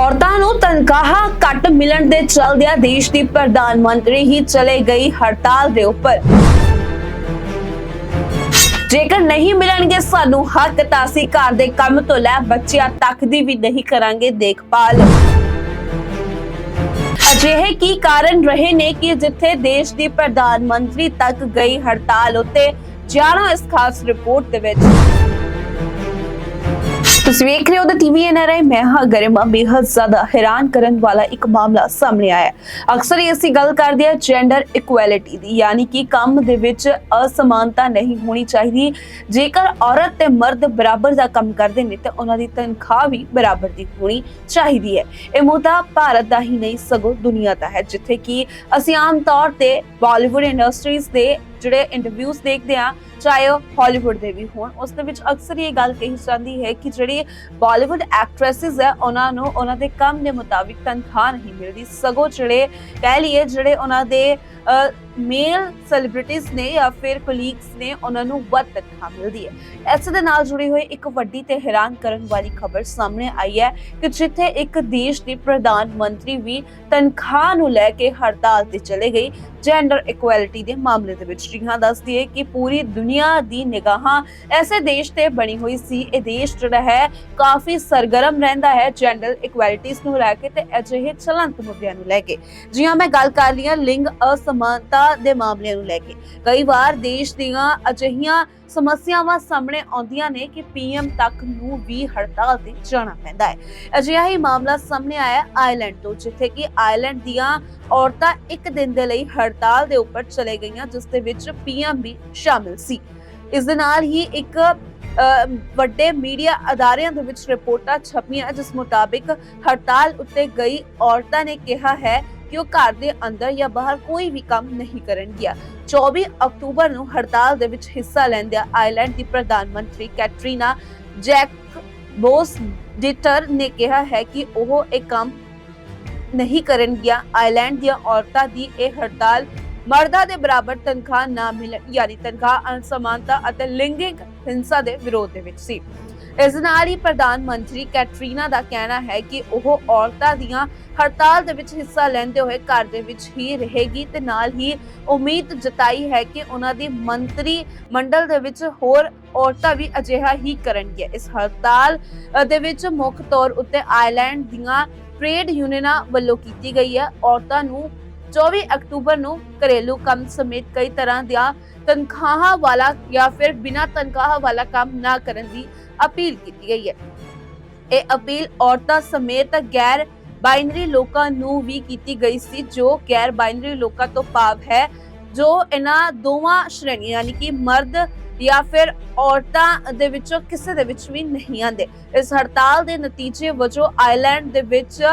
ਔਰਤਾਂ ਨੂੰ ਤਨਖਾਹਾਂ ਘੱਟ ਮਿਲਣ ਦੇ ਚਲਦਿਆਂ ਦੇਸ਼ ਦੀ ਪ੍ਰਧਾਨ ਮੰਤਰੀ ਹੀ ਚਲੇ ਗਈ ਹੜਤਾਲ ਦੇ ਉੱਪਰ। ਜੇਕਰ ਨਹੀਂ ਮਿਲਣਗੇ ਸਾਨੂੰ ਹੱਕ ਤਾਂ ਅਸੀਂ ਘਰ ਦੇ ਕੰਮ ਤੋਂ ਲੈ ਬੱਚਿਆਂ ਤੱਕ ਦੀ ਵੀ ਨਹੀਂ ਕਰਾਂਗੇ ਦੇਖਭਾਲ। ਅਜਿਹੇ ਕੀ ਕਾਰਨ ਰਹੇ ਨੇ ਕਿ ਜਿੱਥੇ ਦੇਸ਼ ਦੀ ਪ੍ਰਧਾਨ ਮੰਤਰੀ ਤੱਕ ਗਈ ਹੜਤਾਲ ਉੱਤੇ ਜਾਣਾ ਇਸ ਖਾਸ ਰਿਪੋਰਟ ਦੇ ਵਿੱਚ। ਤੁਸੀਂ ਵੇਖ ਰਹੇ ਹੋ ਟੀਵੀ ਐਨਆਰਆਈ। ਮੈਂ ਹਾਂ ਗਰਿਮਾ। ਬੇहद ਜ਼ਿਆਦਾ ਹੈਰਾਨ ਕਰਨ ਵਾਲਾ ਇੱਕ ਮਾਮਲਾ ਸਾਹਮਣੇ ਆਇਆ ਹੈ। ਅਕਸਰ ਹੀ ਅਸੀਂ ਗੱਲ ਕਰਦੇ ਹਾਂ ਜੈਂਡਰ ਇਕੁਐਲਿਟੀ ਦੀ, ਯਾਨੀ ਕਿ ਕੰਮ ਦੇ ਵਿੱਚ ਅਸਮਾਨਤਾ ਨਹੀਂ ਹੋਣੀ ਚਾਹੀਦੀ। ਜੇਕਰ ਔਰਤ ਤੇ ਮਰਦ ਬਰਾਬਰ ਦਾ ਕੰਮ ਕਰਦੇ ਨੇ ਤੇ ਉਹਨਾਂ ਦੀ ਤਨਖਾਹ ਵੀ ਬਰਾਬਰ ਦੀ ਹੋਣੀ ਚਾਹੀਦੀ ਹੈ। ਇਹ ਮੁੱਦਾ ਭਾਰਤ ਦਾ ਹੀ ਨਹੀਂ ਸਗੋਂ ਦੁਨੀਆ ਦਾ ਹੈ, ਜਿੱਥੇ ਕਿ ਅਸੀਂ ਆਮ ਤੌਰ ਤੇ ਬਾਲੀਵੁੱਡ ਇੰਡਸਟਰੀਜ਼ ਦੇ ਜਿਹੜੇ ਇੰਟਰਵਿਊਜ਼ ਦੇਖਦੇ ਆ, ਚਾਹੇ ਉਹ ਹਾਲੀਵੁੱਡ ਦੇ ਵੀ ਹੋਣ, ਉਸ ਦੇ ਵਿੱਚ ਅਕਸਰ ਇਹ ਗੱਲ ਕਹੀ ਜਾਂਦੀ ਹੈ ਕਿ ਜਿਹੜੀ ਬਾਲੀਵੁੱਡ ਐਕਟ੍ਰੈਸਿਸ ਹੈ ਉਹਨਾਂ ਨੂੰ ਉਹਨਾਂ ਦੇ ਕੰਮ ਦੇ ਮੁਤਾਬਿਕ ਤਨਖਾਹ ਨਹੀਂ ਮਿਲਦੀ, ਸਗੋਂ ਜਿਹੜੇ ਕਹਿ ਲਈਏ ਜਿਹੜੇ ਉਹਨਾਂ ਦੇ ਮੇਲ ਸੈਲੀਬ੍ਰਿਟੀਜ਼ ਨੇ ਜਾਂ ਫਿਰ ਕੋਲੀਗਸ ਨੇ ਉਹਨਾਂ ਨੂੰ ਵੱਧ ਤਨਖਾਹ ਮਿਲਦੀ ਹੈ। ਇਸ ਦੇ ਨਾਲ ਜੁੜੀ ਹੋਈ ਇੱਕ ਵੱਡੀ ਤੇ ਹੈਰਾਨ ਕਰਨ ਵਾਲੀ ਖਬਰ ਸਾਹਮਣੇ ਆਈ ਹੈ ਕਿ ਜਿੱਥੇ ਇੱਕ ਦੇਸ਼ ਦੀ ਪ੍ਰਧਾਨ ਮੰਤਰੀ ਵੀ ਤਨਖਾਹ ਨੂੰ ਲੈ ਕੇ ਹੜਤਾਲ ਤੇ ਚਲੇ ਗਈ ਜੈਂਡਰ ਇਕੁਐਲਿਟੀ ਦੇ ਮਾਮਲੇ ਦੇ ਵਿੱਚ। ਜੀ ਹਾਂ, ਦੱਸ ਦਈਏ ਕਿ ਪੂਰੀ ਦੁਨੀਆ ਦੀ ਨਿਗਾਹਾਂ ਐਸੇ ਦੇਸ਼ ਤੇ ਬਣੀ ਹੋਈ ਸੀ। ਇਹ ਦੇਸ਼ ਜਿਹੜਾ ਹੈ ਕਾਫੀ ਸਰਗਰਮ ਰਹਿੰਦਾ ਹੈ ਜੈਂਡਰ ਇਕੁਐਲਿਟੀਜ਼ ਨੂੰ ਲੈ ਕੇ ਤੇ ਅਜਿਹੇ ਚਲੰਤ ਮੁੱਦਿਆਂ ਨੂੰ ਲੈ ਕੇ। ਜੀ ਹਾਂ, ਮੈਂ ਗੱਲ ਕਰ ਰਹੀ ਹਾਂ ਲਿੰਗ ਅਸਮਾਨਤਾ ਦੇ ਮਾਮਲਿਆਂ ਨੂੰ ਲੈ ਕੇ। ਕਈ ਵਾਰ ਦੇਸ਼ ਦੀਆਂ ਅਜਿਹੀਆਂ ਸਮੱਸਿਆਵਾਂ ਸਾਹਮਣੇ ਆਉਂਦੀਆਂ ਨੇ ਕਿ ਪੀਐਮ ਤੱਕ ਨੂੰ ਵੀ ਹੜਤਾਲ ਤੇ ਜਾਣਾ ਪੈਂਦਾ ਹੈ। ਅਜਿਹਾ ਹੀ ਮਾਮਲਾ ਸਾਹਮਣੇ ਆਇਆ ਆਇਰਲੈਂਡ ਤੋਂ, ਜਿੱਥੇ ਕਿ ਆਇਰਲੈਂਡ ਦੀਆਂ ਔਰਤਾਂ ਇੱਕ ਦਿਨ ਦੇ ਲਈ ਹੜਤਾਲ ਦੇ ਉੱਪਰ ਚਲੇ ਗਈਆਂ, ਜਿਸ ਦੇ ਵਿੱਚ ਪੀਐਮ ਵੀ ਸ਼ਾਮਿਲ ਸੀ। ਇਸ ਦੇ ਨਾਲ ਹੀ ਇੱਕ ਵੱਡੇ ਮੀਡੀਆ ਅਦਾਰਿਆਂ ਦੇ ਵਿੱਚ ਰਿਪੋਰਟਾਂ ਛਪੀਆਂ, ਜਿਸ ਮੁਤਾਬਿਕ ਹੜਤਾਲ ਉੱਤੇ ਗਈ ਔਰਤਾਂ ਨੇ ਕਿਹਾ ਹੈ ਕਿ ਉਹ ਘਰ ਦੇ ਅੰਦਰ ਜਾਂ ਬਾਹਰ ਕੋਈ ਵੀ ਕੰਮ ਨਹੀਂ ਕਰਨਗੀਆਂ। 24 ਅਕਤੂਬਰ ਨੂੰ ਹੜਤਾਲ ਦੇ ਵਿੱਚ ਹਿੱਸਾ ਲੈਂਦਿਆਂ ਆਇਰਲੈਂਡ ਦੀ ਪ੍ਰਧਾਨ ਮੰਤਰੀ ਕੈਟਰੀਨਾ ਜੈਕਬੋਸ-ਡਿਟਰ ਨੇ ਕਿਹਾ ਹੈ ਕਿ ਉਹ ਇਹ ਕੰਮ ਨਹੀਂ ਕਰਨਗੀਆਂ। ਆਇਰਲੈਂਡ ਦੀਆਂ ਔਰਤਾਂ ਦੀ ਇਹ ਹੜਤਾਲ ਮਰਦਾਂ ਦੇ ਬਰਾਬਰ ਤਨਖਾਹ ਨਾ ਮਿਲਣ, ਯਾਨੀ ਤਨਖਾਹ ਅਸਮਾਨਤਾ ਅਤੇ ਲਿੰਗਿਕ ਹਿੰਸਾ ਦੇ ਵਿਰੋਧ ਦੇ ਵਿੱਚ ਸੀ। ਇਸ ਨਾਲ ਹੀ ਪ੍ਰਧਾਨ ਮੰਤਰੀ ਕੈਟਰੀਨਾ ਦਾ ਕਹਿਣਾ ਹੈ ਕਿ ਉਹ ਔਰਤਾਂ ਦੀਆਂ ਹੜਤਾਲ ਦੇ ਵਿੱਚ ਹਿੱਸਾ ਲੈਂਦੇ ਹੋਏ ਘਰ ਦੇ ਵਿੱਚ ਹੀ ਰਹੇਗੀ ਤੇ ਨਾਲ ਹੀ ਉਮੀਦ ਜਤਾਈ ਹੈ ਕਿ ਉਹਨਾਂ ਦੀ ਮੰਤਰੀ ਮੰਡਲ ਦੇ ਵਿੱਚ ਹੋਰ ਔਰਤਾਂ ਵੀ ਅਜਿਹਾ ਹੀ ਕਰਨਗੀਆਂ। ਇਸ ਹੜਤਾਲ ਦੇ ਵਿੱਚ ਮੁੱਖ ਤੌਰ ਉੱਤੇ ਆਇਰਲੈਂਡ ਦੀਆਂ ਟ੍ਰੇਡ ਯੂਨੀਅਨਾਂ ਵੱਲੋਂ ਕੀਤੀ ਗਈ ਹੈ। ਔਰਤਾਂ ਨੂੰ 24 ਅਕਤੂਬਰ ਨੂੰ ਘਰੇਲੂ ਕੰਮ ਸਮੇਤ ਕਈ ਤਰ੍ਹਾਂ ਦੀਆਂ ਤਨਖਾਹਾਂ ਵਾਲਾ ਜਾਂ ਫਿਰ ਬਿਨਾਂ ਤਨਖਾਹ ਵਾਲਾ ਕੰਮ ਨਾ ਕਰਨ ਦੀ ਅਪੀਲ ਕੀਤੀ ਗਈ ਹੈ। ਇਹ ਅਪੀਲ ਔਰਤਾਂ ਸਮੇਤ ਗੈਰ ਬਾਈਨਰੀ ਲੋਕਾਂ ਨੂੰ ਵੀ ਕੀਤੀ ਗਈ ਸੀ, ਜੋ ਗੈਰ ਬਾਈਨਰੀ ਲੋਕਾਂ ਤੋਂ ਭਾਵ ਹੈ ਜੋ ਇਹਨਾਂ ਦੋਵਾਂ ਸ਼੍ਰੇਣੀਆਂ ਯਾਨੀ ਕਿ ਮਰਦ ਜਾਂ ਫਿਰ ਔਰਤਾਂ ਦੇ ਵਿੱਚੋਂ ਕਿਸੇ ਦੇ ਵਿੱਚ ਵੀ ਨਹੀਂ ਆਉਂਦੇ। ਇਸ ਹੜਤਾਲ ਦੇ ਨਤੀਜੇ ਵਜੋਂ ਆਇਰਲੈਂਡ ਦੇ ਵਿੱਚ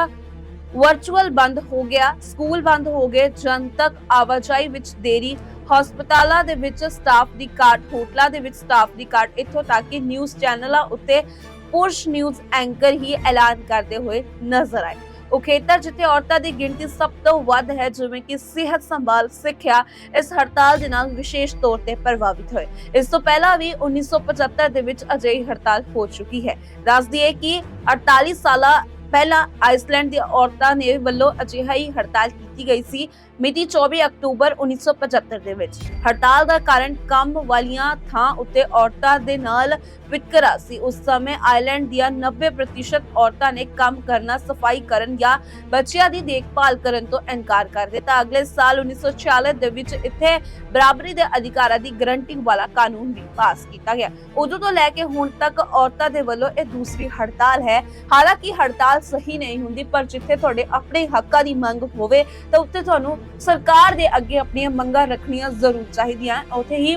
ਵਰਚੁਅਲ ਬੰਦ ਹੋ ਗਿਆ, ਸਕੂਲ ਬੰਦ ਹੋ ਗਏ, ਜਨਤਕ ਆਵਾਜਾਈ ਵਿੱਚ ਦੇਰੀ, ਹਸਪਤਾਲਾਂ ਦੇ ਵਿੱਚ ਸਟਾਫ ਦੀ ਘਾਟ, ਹੋਟਲਾਂ ਦੇ ਵਿੱਚ ਸਟਾਫ ਦੀ ਘਾਟ, ਇੱਥੋਂ ਤੱਕ ਕਿ ਨਿਊਜ਼ ਚੈਨਲਾਂ ਉੱਤੇ ਪੁਰਸ਼ ਨਿਊਜ਼ ਐਂਕਰ ਹੀ ਐਲਾਨ ਕਰਦੇ ਹੋਏ ਨਜ਼ਰ ਆਏ। ਉਹ ਖੇਤਰ ਜਿੱਥੇ ਔਰਤਾਂ ਦੀ ਗਿਣਤੀ ਸਭ ਤੋਂ ਵੱਧ ਹੈ, ਜਿਵੇਂ ਕਿ ਸਿਹਤ ਸੰਭਾਲ, ਸਿੱਖਿਆ, ਇਸ ਹੜਤਾਲ ਦੇ ਨਾਲ ਵਿਸ਼ੇਸ਼ ਤੌਰ ਤੇ ਪ੍ਰਭਾਵਿਤ ਹੋਏ। ਇਸ ਤੋਂ ਪਹਿਲਾਂ ਵੀ 1975 ਦੇ ਵਿੱਚ ਅਜਿਹੀ ਹੜਤਾਲ ਹੋ ਚੁੱਕੀ ਹੈ। ਦੱਸ ਦਈਏ ਕਿ 48 ਸਾਲਾਂ ਪਹਿਲਾਂ ਆਈਸਲੈਂਡ ਦੀਆਂ ਔਰਤਾਂ ਨੇ ਵੱਲੋਂ ਅਜਿਹਾ ਹੀ ਹੜਤਾਲ ਕੀਤੀ ਗਈ ਸੀ ਮਿਤੀ 24 ਅਕਤੂਬਰ 1975 ਦੇ ਵਿੱਚ। ਹੜਤਾਲ ਦਾ ਕਾਰਨ ਕੰਮ ਵਾਲੀਆਂ ਥਾਂ ਉੱਤੇ ਔਰਤਾਂ ਦੇ ਨਾਲ ਵਿਤਕਰਾ ਸੀ। ਉਸ ਸਮੇਂ ਆਇਰਲੈਂਡ ਦੀਆਂ 90% ਔਰਤਾਂ ਨੇ ਕੰਮ ਕਰਨਾ, ਸਫਾਈ ਕਰਨ ਜਾਂ ਬੱਚਿਆਂ ਦੀ ਦੇਖਭਾਲ ਕਰਨ ਤੋਂ ਇਨਕਾਰ ਕਰ ਦਿੱਤਾ। ਅਗਲੇ ਸਾਲ 1946 ਦੇ ਵਿੱਚ ਇੱਥੇ ਬਰਾਬਰੀ ਦੇ ਅਧਿਕਾਰਾਂ ਦੀ ਗਰੰਟੀ ਵਾਲਾ ਕਾਨੂੰਨ ਵੀ ਪਾਸ ਕੀਤਾ ਗਿਆ। ਉਦੋਂ ਤੋਂ ਲੈ ਕੇ ਹੁਣ ਤੱਕ ਔਰਤਾਂ ਦੇ ਵੱਲੋਂ ਇਹ ਦੂਸਰੀ ਹੜਤਾਲ ਹੈ। ਹਾਲਾਂਕਿ ਹੜਤਾਲ ਸਹੀ ਨਹੀਂ ਹੁੰਦੀ, ਪਰ ਜਿੱਥੇ ਤੁਹਾਡੇ ਆਪਣੇ ਹੱਕਾਂ ਦੀ ਮੰਗ ਹੋਵੇ ਤਾਂ ਉੱਥੇ ਤੁਹਾਨੂੰ ਸਰਕਾਰ ਦੇ ਅੱਗੇ ਆਪਣੀਆਂ ਮੰਗਾਂ ਰੱਖਣੀਆਂ ਜ਼ਰੂਰ ਚਾਹੀਦੀਆਂ। ਉੱਥੇ ਹੀ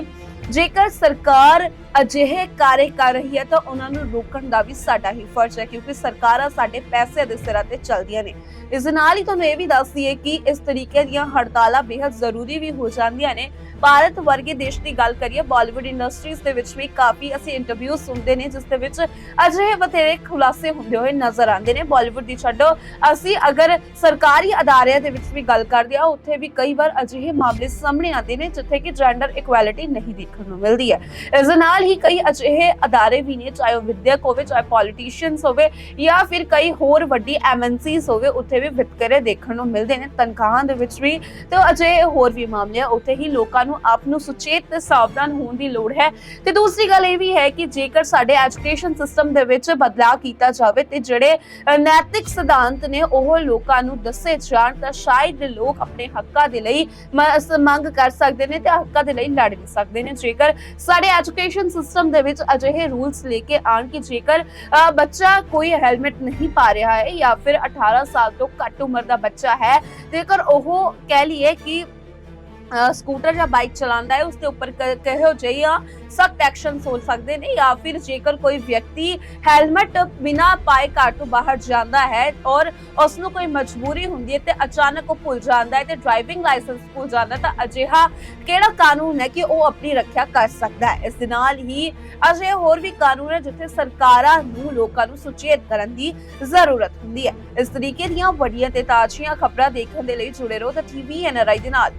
ਜੇਕਰ ਸਰਕਾਰ ਅਜਿਹੇ ਕਾਰਜ ਕਰ ਰਹੀ ਹੈ ਤਾਂ ਉਹਨਾਂ ਨੂੰ ਰੋਕਣ ਦਾ ਵੀ ਸਾਡਾ ਹੀ ਫਰਜ਼ ਹੈ, ਕਿਉਂਕਿ ਸਰਕਾਰਾਂ ਸਾਡੇ ਪੈਸੇ ਦੇ ਸਿਰਾਂ ਤੇ ਚੱਲਦੀਆਂ ਨੇ। ਇਸ ਨਾਲ ਹੀ ਤੁਹਾਨੂੰ ਇਹ ਵੀ ਦੱਸ ਦਈਏ ਕਿ ਇਸ ਤਰੀਕੇ ਦੀਆਂ ਹੜਤਾਲਾਂ ਬੇहद ਜ਼ਰੂਰੀ ਵੀ ਹੋ ਜਾਂਦੀਆਂ ਨੇ। ਭਾਰਤ ਵਰਗੇ ਦੇਸ਼ ਦੀ ਗੱਲ ਕਰੀਏ, ਬਾਲੀਵੁੱਡ ਇੰਡਸਟਰੀਜ਼ ਦੇ ਵਿੱਚ ਵੀ ਕਾਫੀ ਅਸੀਂ ਇੰਟਰਵਿਊ ਸੁਣਦੇ ਨੇ, ਜਿਸ ਦੇ ਵਿੱਚ ਅਜਿਹੇ ਬਥੇਰੇ ਖੁਲਾਸੇ ਹੁੰਦੇ ਹੋਏ ਨਜ਼ਰ ਆਉਂਦੇ ਨੇ। ਬਾਲੀਵੁੱਡ ਦੀ ਛੱਡੋ, ਅਸੀਂ ਅਗਰ ਸਰਕਾਰੀ ਅਦਾਰਿਆਂ ਦੇ ਵਿੱਚ ਵੀ ਗੱਲ ਕਰਦੇ ਆ, ਉੱਥੇ ਵੀ ਕਈ ਵਾਰ ਅਜਿਹੇ ਮਾਮਲੇ ਸਾਹਮਣੇ ਆਉਂਦੇ ਨੇ ਜਿੱਥੇ ਕਿ ਜੈਂਡਰ ਇਕੁਐਲਿਟੀ ਨਹੀਂ ਦੇਖਣ ਨੂੰ ਮਿਲਦੀ ਹੈ। ਇਸ ਦੇ ਨਾਲ ਹੀ ਕਈ ਅਜਿਹੇ ਅਦਾਰੇ ਵੀ ਨੇ, ਚਾਹੇ ਉਹ ਵਿਦਿਅਕ ਹੋਵੇ, ਚਾਹੇ ਪੋਲੀਟੀਸ਼ੀਅਨਸ ਹੋਵੇ ਜਾਂ ਫਿਰ ਕਈ ਹੋਰ ਵੱਡੀ ਐਮਐਨਸੀਜ਼ ਹੋਵੇ, ਉੱਥੇ ਵੀ ਵਿਤਕਰੇ ਦੇਖਣ ਨੂੰ ਮਿਲਦੇ ਨੇ ਤਨਖਾਹਾਂ ਦੇ ਵਿੱਚ ਵੀ। ਤੇ ਅਜਿਹੇ ਹੋਰ ਵੀ ਮਾਮਲੇ ਆ, ਉੱਥੇ ਹੀ ਲੋਕਾਂ ਨੂੰ ਆਪ ਨੂੰ ਸੁਚੇਤ ਤੇ ਸਾਵਧਾਨ ਹੋਣ ਦੀ ਲੋੜ ਹੈ। ਤੇ ਦੂਸਰੀ ਗੱਲ ਇਹ ਵੀ ਹੈ ਕਿ ਜੇਕਰ ਸਾਡੇ ਐਜੂਕੇਸ਼ਨ ਸਿਸਟਮ ਦੇ ਵਿੱਚ ਬਦਲਾਅ ਕੀਤਾ ਜਾਵੇ ਤੇ ਜਿਹੜੇ ਨੈਤਿਕ ਸਿਧਾਂਤ ਨੇ ਉਹ ਲੋਕਾਂ ਨੂੰ ਦੱਸੇ ਜਾਣ ਤਾਂ ਸ਼ਾਇਦ ਲੋਕ ਆਪਣੇ ਹੱਕਾਂ ਦੇ ਲਈ ਮੰਗ ਕਰ ਸਕਦੇ ਨੇ ਤੇ ਹੱਕਾਂ ਦੇ ਲਈ ਲੜ ਵੀ ਸਕਦੇ ਨੇ। ਜੇਕਰ ਸਾਡੇ ਐਜੂਕੇਸ਼ਨ ਸਿਸਟਮ ਦੇ ਵਿੱਚ ਅਜਿਹੇ ਰੂਲਸ ਲੈ ਕੇ ਆਣ ਕਿ ਜੇਕਰ ਬੱਚਾ ਕੋਈ ਹੈਲਮਟ ਨਹੀਂ ਪਾ ਰਿਹਾ ਹੈ ਜਾਂ ਫਿਰ 18 ਸਾਲ ਤੋਂ ਘੱਟ ਉਮਰ ਦਾ ਬੱਚਾ ਹੈ, ਜੇਕਰ ਉਹ ਕਹਿ ਲਈਏ ਕਿ ਸਕੂਟਰ ਜਾਂ ਬਾਈਕ ਚਲਾਉਂਦਾ ਹੈ, ਉਸਦੇ ਉੱਪਰ ਕਿਹੋ ਜਿਹੀਆਂ ਸਖਤ ਐਕਸ਼ਨਸ ਹੋ ਸਕਦੇ ਨੇ, ਜਾਂ ਫਿਰ ਜੇਕਰ ਕੋਈ ਵਿਅਕਤੀ ਹੈਲਮਟ ਬਿਨਾਂ ਪਾਏ ਘਰ ਤੋਂ ਬਾਹਰ ਜਾਂਦਾ ਹੈ ਔਰ ਉਸ ਨੂੰ ਕੋਈ ਮਜਬੂਰੀ ਹੁੰਦੀ ਹੈ ਤੇ ਅਚਾਨਕ ਉਹ ਭੁੱਲ ਜਾਂਦਾ ਹੈ ਤੇ ਡਰਾਈਵਿੰਗ ਲਾਇਸੈਂਸ ਭੁੱਲ ਜਾਂਦਾ ਤਾਂ ਅਜਿਹਾ ਕਿਹੜਾ ਕਾਨੂੰਨ ਹੈ ਕਿ ਉਹ ਆਪਣੀ ਰੱਖਿਆ ਕਰ ਸਕਦਾ ਹੈ। ਇਸ ਦੇ ਨਾਲ ਹੀ ਅਜਿਹੇ ਹੋਰ ਵੀ ਕਾਨੂੰਨ ਹੈ ਜਿੱਥੇ ਸਰਕਾਰਾਂ ਨੂੰ ਲੋਕਾਂ ਨੂੰ ਸੁਚੇਤ ਕਰਨ ਦੀ ਜ਼ਰੂਰਤ ਹੁੰਦੀ ਹੈ। ਇਸ ਤਰੀਕੇ ਦੀਆਂ ਵੱਡੀਆਂ ਤੇ ਤਾਜ਼ੀਆਂ ਖਬਰਾਂ ਦੇਖਣ ਦੇ ਲਈ ਜੁੜੇ ਰਹੋ ਤਾਂ TV NRI ਦੇ ਨਾਲ।